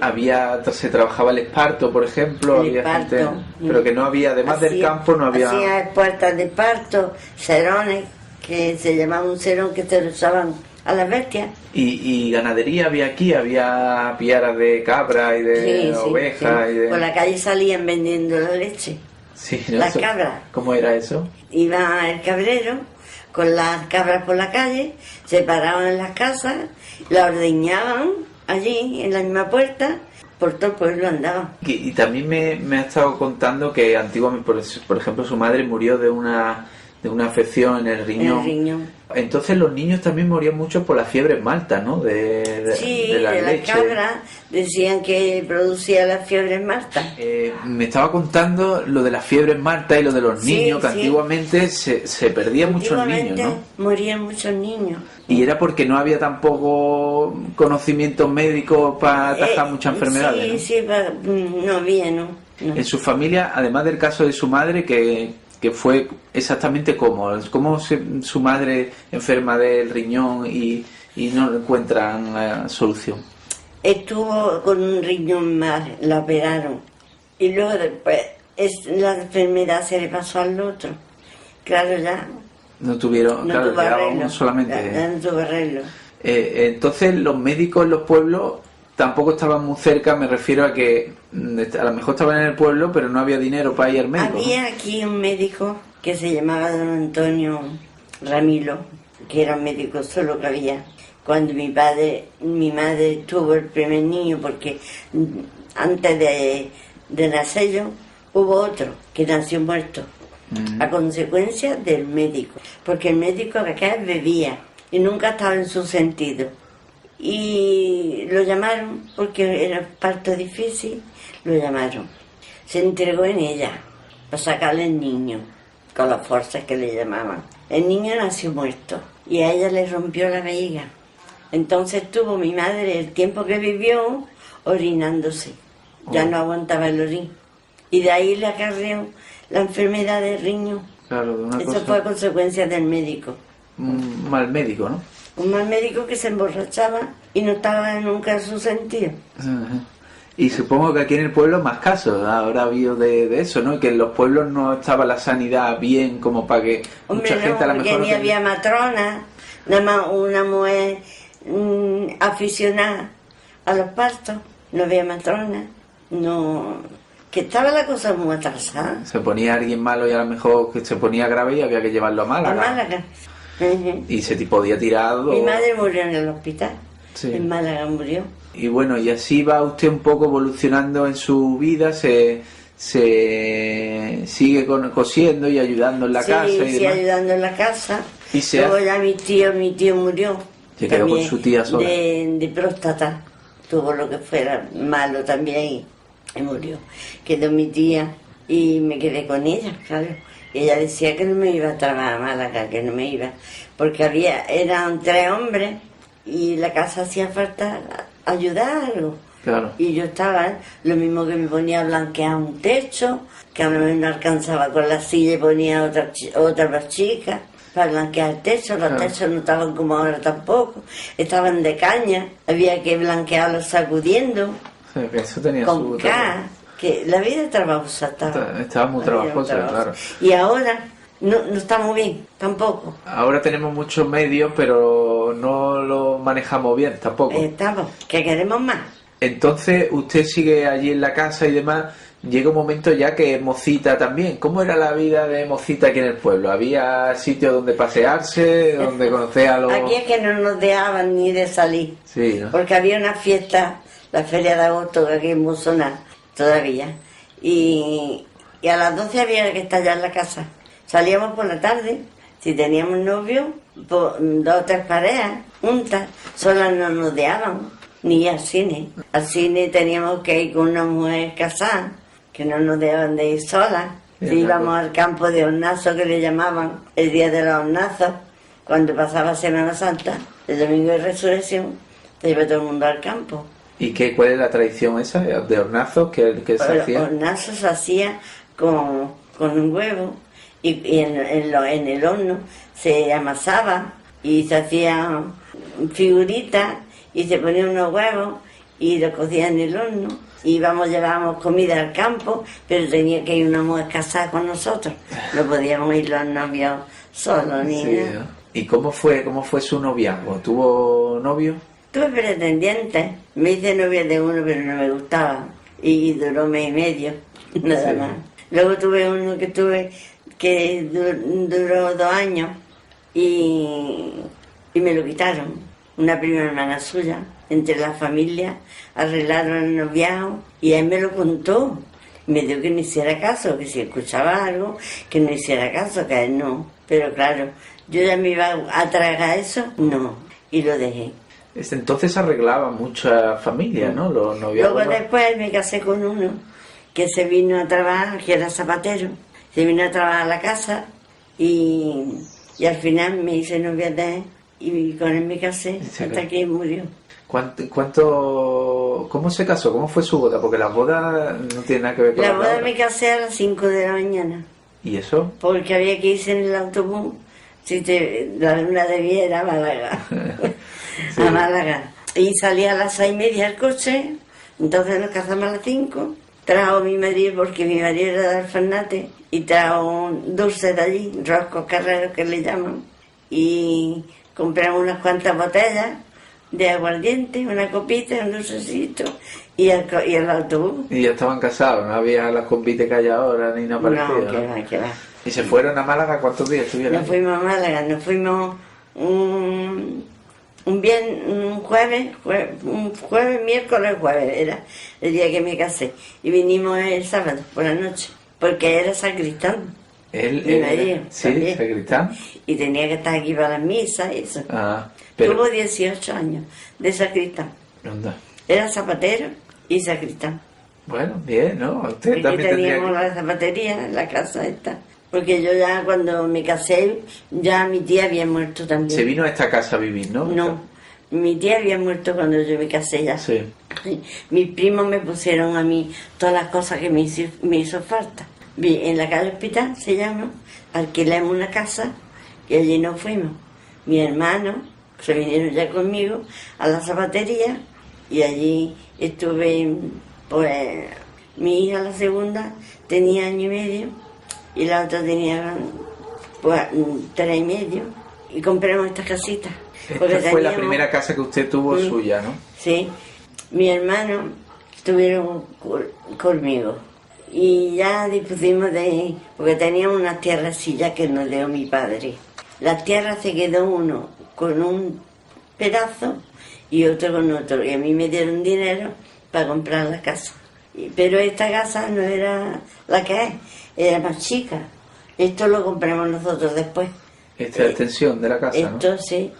se trabajaba el esparto, por ejemplo, había esparto, gente, pero que no había, además del campo no había... Hacía puertas de esparto, cerones, que se llamaban un cerón que se lo usaban a las bestias. ¿Y ganadería había aquí? ¿Había piaras de cabra y de ovejas? Sí. Por la calle salían vendiendo la leche, las cabras. ¿Cómo era eso? Iba el cabrero con las cabras por la calle, se paraban en las casas, las ordeñaban allí, en la misma puerta, por todo el pueblo andaban. Y también me ha estado contando que antiguamente, por ejemplo, su madre murió de una afección en el riñón. Entonces los niños también morían mucho por la fiebre en Malta, ¿no? De la leche. Cabras decían que producía la fiebre en Malta. Me estaba contando lo de la fiebre en Malta y lo de los niños, que antiguamente se perdían muchos niños, ¿no? Morían muchos niños. Y era porque no había tampoco conocimientos médicos para atajar muchas enfermedades. No había, ¿no? No. En su familia, además del caso de su madre, que fue exactamente cómo su madre enferma del riñón y no encuentran solución. Estuvo con un riñón mal, la operaron. Y luego después la enfermedad se le pasó al otro. Claro, ya. No tuvieron, no claro, tuvo arreglo, solamente. ya no tuvo arreglo. Entonces los médicos en los pueblos tampoco estaban muy cerca, me refiero a que a lo mejor estaban en el pueblo, pero no había dinero para ir al médico. Había ¿no? aquí un médico que se llamaba don Antonio Ramilo, que era un médico solo que había. Cuando mi madre tuvo el primer niño, porque antes de nacer yo, hubo otro que nació muerto, a consecuencia del médico, porque el médico acá bebía y nunca estaba en su sentido. Y lo llamaron, porque era parto difícil, lo llamaron. Se entregó en ella para sacarle el niño, con las fuerzas que le llamaban. El niño nació muerto y a ella le rompió la vejiga. Entonces tuvo mi madre el tiempo que vivió orinándose. Ya no aguantaba el orín. Y de ahí le acarreó la enfermedad del riñón. Claro, de una Eso cosa... fue consecuencia del médico. Un mal médico, ¿no? Un mal médico que se emborrachaba y no estaba nunca en su sentido. Y supongo que aquí en el pueblo más casos habrá habido de eso, ¿no? Que en los pueblos no estaba la sanidad bien como para que mucha gente a lo mejor... Porque ni había matrona, nada más una mujer aficionada a los partos, no había matrona, no... que estaba la cosa muy atrasada. Se ponía alguien malo y a lo mejor que se ponía grave y había que llevarlo a Málaga. A Málaga. Y se podía tirar... Mi madre murió en el hospital, sí. En Málaga murió. Y bueno, y así va usted un poco evolucionando en su vida, se sigue cosiendo y ayudando en la casa. Sí, demás. ayudando en la casa. Y luego ya mi tío murió. Se quedó con su tía sola. De próstata. Tuvo lo que fuera malo también y murió. Quedó mi tía y me quedé con ella, claro. Ella decía que no me iba a trabajar a Málaga, que no me iba. Porque eran 3 hombres y la casa hacía falta ayudar algo. Claro. Y yo estaba, lo mismo que me ponía a blanquear un techo, que a lo mejor no alcanzaba con la silla y ponía otra más chica para blanquear el techo. Los techos no estaban como ahora tampoco, estaban de caña, había que blanquearlos sacudiendo. Sí, que eso tenía con su K, que la vida trabajosa estaba muy trabajosa, claro. Y ahora no estamos bien, tampoco. Ahora tenemos muchos medios, pero no lo manejamos bien tampoco. Estamos, que queremos más. Entonces, usted sigue allí en la casa y demás. Llega un momento ya que es mocita también. ¿Cómo era la vida de mocita aquí en el pueblo? ¿Había sitios donde pasearse, donde conocer a los...? Aquí es que no nos dejaban ni de salir. Sí, ¿no? Porque había una fiesta, la Feria de Agosto, que aquí en Musona, todavía. Y a las 12 había que estar ya en la casa. Salíamos por la tarde, si teníamos novio, 2 o 3 parejas juntas, solas no nos dejaban, ni al cine. Al cine teníamos que ir con una mujer casada, que no nos dejaban de ir solas. Si íbamos al campo de hornazo, que le llamaban el día de los hornazos, cuando pasaba Semana Santa, el domingo de Resurrección, se iba todo el mundo al campo. ¿Y cuál es la tradición esa de hornazos que se hacía? Hornazos se hacía con un huevo y en el horno se amasaba y se hacía figuritas y se ponían unos huevos y lo cocían en el horno. Llevábamos comida al campo, pero tenía que ir una mujer casada con nosotros. No podíamos ir los novios solos ni nada. ¿No? ¿Y cómo fue su noviazgo? ¿Tuvo novio? Tuve pretendientes, me hice novia de uno pero no me gustaba y duró mes y medio, nada más. Luego tuve uno que duró 2 años y me lo quitaron. Una prima hermana suya, entre las familias, arreglaron el noviazgo y él me lo contó. Me dijo que no hiciera caso, que si escuchaba algo, que no hiciera caso, que a él no. Pero claro, yo ya me iba a tragar eso, no, y lo dejé. Entonces arreglaba mucha familia, ¿no? Los noviazgos. Luego después me casé con uno que se vino a trabajar, que era zapatero, se vino a trabajar a la casa y al final me hice novia de él y con él me casé hasta que murió. ¿Cómo se casó? ¿Cómo fue su boda? Porque las bodas no tienen nada que ver con la boda. Me casé a las 5 de la mañana. ¿Y eso? Porque había que irse en el autobús. La luna de miel era a Málaga. Sí. A Málaga. Y salía a las 6:30 el coche. Entonces nos casamos a las 5. Trajo mi marido, porque mi marido era de Alfarnate, y trajo dulces de allí, roscos carreros que le llaman. Y compramos unas cuantas botellas de aguardiente, una copita, un dulcecito y el autobús. Y ya estaban casados, no había las compites que hay ahora ni nada parecido. No, que va. ¿Y se fueron a Málaga? ¿Cuántos días estuvieron? Nos fuimos a Málaga, nos fuimos un jueves, miércoles, jueves, era el día que me casé. Y vinimos el sábado por la noche, porque era sacristán. Mi marido, sí, sacristán. Y tenía que estar aquí para las misas y eso. Pero... Tuvo 18 años de sacristán. ¿Dónde? Era zapatero y sacristán. Bueno, bien, ¿no? Usted también teníamos la zapatería en la casa esta. Porque yo ya cuando me casé, ya mi tía había muerto también. ¿Se vino a esta casa a vivir, no? No, mi tía había muerto cuando yo me casé ya. Sí. Mis primos me pusieron a mí todas las cosas que me hizo falta. En la calle Hospital, se llama, alquilamos una casa y allí nos fuimos. Mi hermano se vinieron ya conmigo a la zapatería y allí estuve, pues, mi hija, la segunda, tenía 1 año y medio y la otra tenía, pues, 3 años y medio, y compramos estas casitas. Esta fue la primera casa que usted tuvo suya, ¿no? Sí, mi hermano estuvieron conmigo. Y ya dispusimos porque teníamos unas tierracillas que nos dio mi padre. Las tierras se quedó uno con un pedazo y otro con otro. Y a mí me dieron dinero para comprar la casa. Pero esta casa no era la que es, era más chica. Esto lo compramos nosotros después. Esta es la extensión de la casa, esto, ¿no? Sí.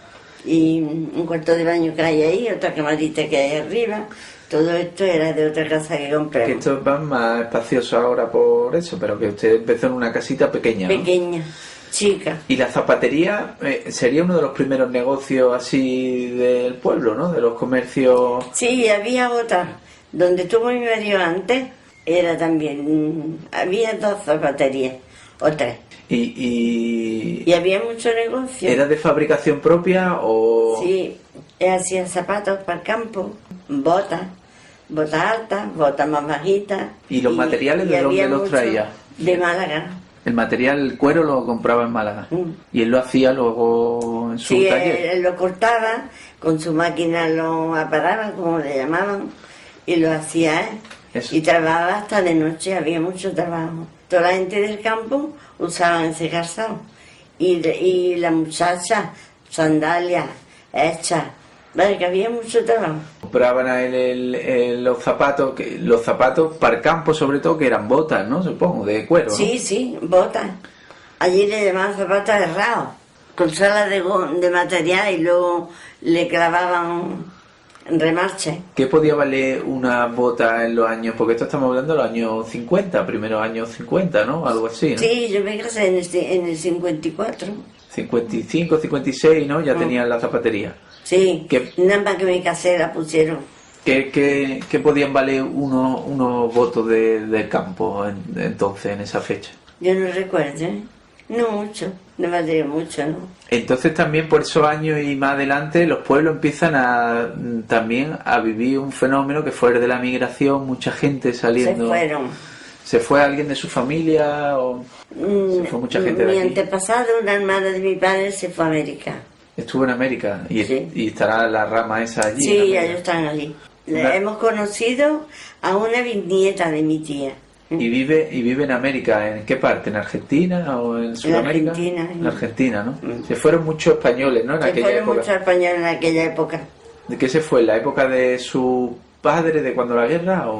Y un cuarto de baño que hay ahí, otra camarita que hay arriba. Todo esto era de otra casa que compramos. Que esto va más espacioso ahora por eso, pero que usted empezó en una casita pequeña, ¿no? Pequeña, chica. Y la zapatería sería uno de los primeros negocios así del pueblo, ¿no? De los comercios... Sí, había otra. Donde estuvo mi marido antes, era también... Había 2 zapaterías, o 3. Y había mucho negocio. ¿Era de fabricación propia o...? Sí, hacía zapatos para el campo, botas altas, botas más bajitas. ¿Y los materiales de dónde los traía? De Málaga. El material, el cuero lo compraba en Málaga. Y él lo hacía luego en su taller. Sí, él lo cortaba, con su máquina lo aparaba, como le llamaban, y lo hacía él. Y trabajaba hasta de noche, había mucho trabajo. Toda la gente del campo usaban ese calzado. Y la muchacha, sandalias hechas. Vale, que había mucho trabajo. Compraban a él los zapatos para el campo, sobre todo, que eran botas, ¿no? Supongo, de cuero, ¿no? Sí, botas. Allí le llamaban zapatos herrados, con salas de material, y luego le clavaban remarche. ¿Qué podía valer una bota en los años? Porque esto estamos hablando de los años 50, primeros años 50, ¿no? Algo así, ¿no? Sí, yo me casé en el 54. 55, 56, ¿no? Ya tenían la zapatería. Sí, nada más que me casé la pusieron. ¿Qué podían valer unos votos del campo entonces, en esa fecha? Yo no recuerdo, ¿eh? No mucho, no valdría mucho, ¿no? Entonces también por esos años y más adelante los pueblos empiezan también a vivir un fenómeno que fue el de la migración, mucha gente saliendo. Se fueron. ¿Se fue alguien de su familia o se fue mucha gente de aquí? Mi antepasado, una hermana de mi padre, se fue a América. Estuvo en América y, sí. Y estará la rama esa allí. Sí, ellos están allí. Hemos conocido a una bisnieta de mi tía. ¿Y vive en América? ¿En qué parte? ¿En Argentina o en Sudamérica? En Argentina, ¿no? Se fueron muchos españoles, ¿no? Se fueron muchos españoles en aquella época. ¿De qué se fue? ¿La época de su padre, de cuando la guerra o...?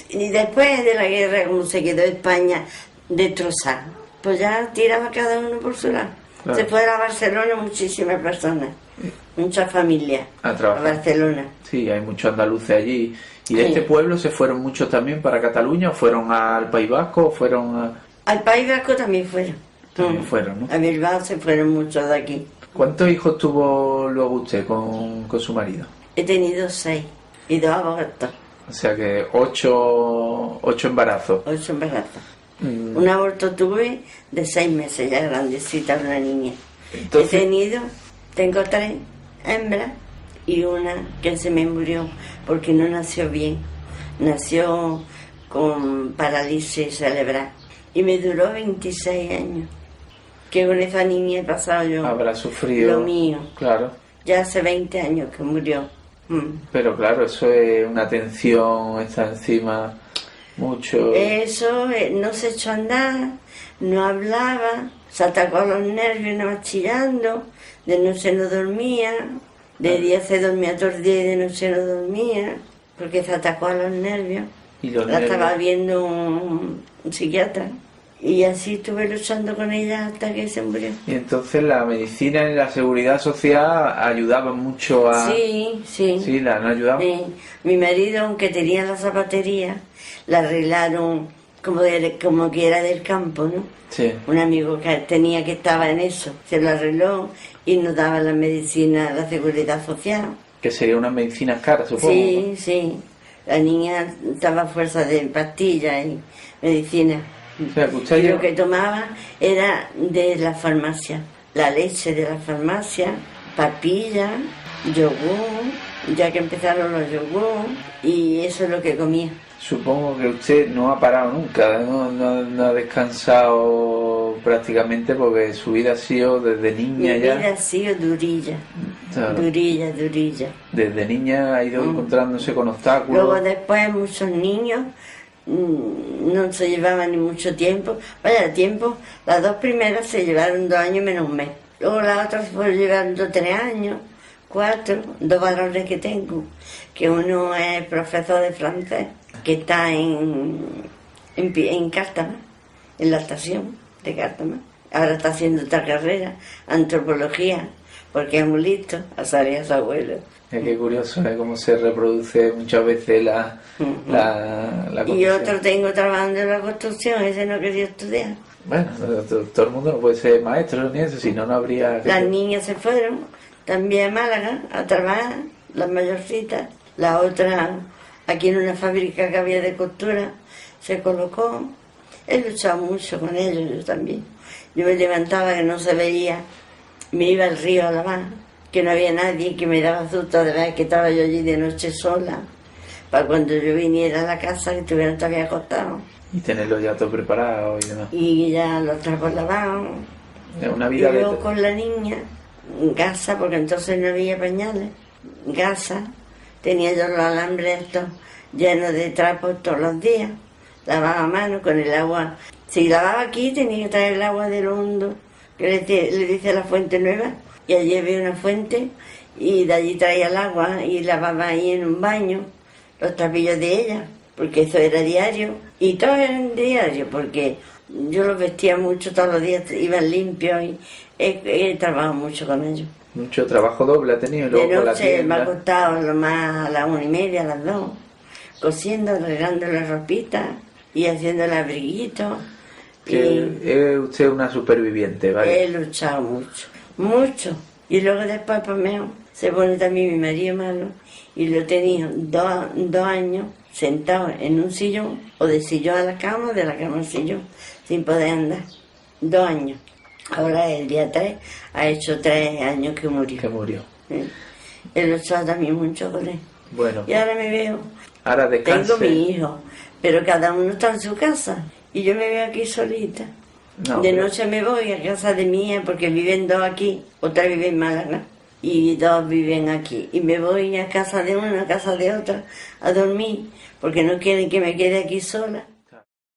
Y después de la guerra, como se quedó España destrozada, pues ya tiraba cada uno por su lado. Claro. Se fue a Barcelona muchísimas personas, muchas familias a Barcelona. Sí, hay muchos andaluces allí. ¿Y de este pueblo se fueron muchos también para Cataluña o fueron al País Vasco o fueron al País Vasco también fueron. También fueron, ¿no? A Bilbao se fueron muchos de aquí. ¿Cuántos hijos tuvo luego usted con su marido? He tenido 6 y 2 abortos. O sea que 8 embarazos. 8 embarazos. Un aborto tuve de 6 meses, ya grandecita, una niña. Entonces, tengo 3 hembras y una que se me murió porque no nació bien. Nació con parálisis cerebral y me duró 26 años. Que con esa niña he pasado yo. Habrá sufrido. Lo mío. Claro. Ya hace 20 años que murió. Pero claro, eso es una tensión, está encima mucho. Eso, no se echó a andar, no hablaba, se atacó a los nervios, no más chillando, de noche no dormía, de día se dormía todo el día y de noche no dormía, porque se atacó a los nervios. ¿Y los nervios? Estaba viendo un psiquiatra. Y así estuve luchando con ella hasta que se murió. Y entonces la medicina y la seguridad social ayudaban mucho a... Sí, sí. Sí, la han ayudado. Sí. Mi marido, aunque tenía la zapatería, la arreglaron como que era del campo, ¿no? Sí. Un amigo que tenía que estaba en eso, se lo arregló y nos daba la medicina, la seguridad social. Que sería una medicina cara, supongo. Sí, sí. La niña estaba a fuerza de pastillas y medicina. O sea, que y lo que tomaba era de la farmacia, la leche de la farmacia, papilla, yogur, ya que empezaron los yogur, y eso es lo que comía. Supongo que usted no ha parado nunca, no ha descansado prácticamente porque su vida ha sido desde niña ya. Mi vida ha sido durilla, claro. durilla. Desde niña ha ido encontrándose con obstáculos. Luego después muchos niños no se llevaban ni mucho tiempo. Vaya, tiempo, las 2 primeras se llevaron 2 años menos un mes. Luego las otras se fueron llevando 3 años, 4, 2 varones que tengo, que uno es profesor de francés, que está en Cártama, en la estación de Cártama. Ahora está haciendo otra carrera, antropología, porque es muy listo, a salir a su abuelo. Es que curioso, ¿eh? Cómo se reproduce muchas veces la Y otro tengo trabajando en la construcción, ese no quería estudiar. Bueno, todo el mundo no puede ser maestro ni eso, si no, no habría... Las niñas se fueron también a Málaga a trabajar, las mayorcitas. La otra, aquí en una fábrica que había de costura, se colocó. He luchado mucho con ellos, yo también. Yo me levantaba que no se veía, me iba al río a lavar, que no había nadie, que me daba susto de ver que estaba yo allí de noche sola, para cuando yo viniera a la casa que estuvieran todavía acostados. Y tenerlo ya todo preparado y demás. Y ya los trapos lavados. Es una vida y yo con la niña, en casa, porque entonces no había pañales, en casa, tenía yo los alambres estos llenos de trapos todos los días. Lavaba a mano con el agua. Si lavaba aquí tenía que traer el agua del hondo, que le dice la fuente nueva. Y allí había una fuente y de allí traía el agua y lavaba ahí en un baño los trapillos de ella, porque eso era diario. Y todos eran diarios, porque yo los vestía mucho, todos los días iban limpios y he trabajado mucho con ellos. Mucho trabajo doble ha tenido. De noche me ha costado lo más a las 1:30, a las 2, cosiendo, arreglando la ropita y haciendo el abriguito. Es usted una superviviente, ¿vale? He luchado mucho. Y luego después, pues se pone también mi marido malo y lo he tenido 2 años sentado en un sillón, o de sillón a la cama, de la cama al sillón, sin poder andar. 2 años. Ahora el día 3 ha hecho 3 años que murió. Sí. He luchado también mucho con él. Bueno. Y ahora me veo. Ahora descanse. Tengo mi hijo, pero cada uno está en su casa y yo me veo aquí solita. No, de noche me voy a casa de mía porque viven 2 aquí, otra vive en Málaga y 2 viven aquí. Y me voy a casa de una, a casa de otra a dormir porque no quieren que me quede aquí sola.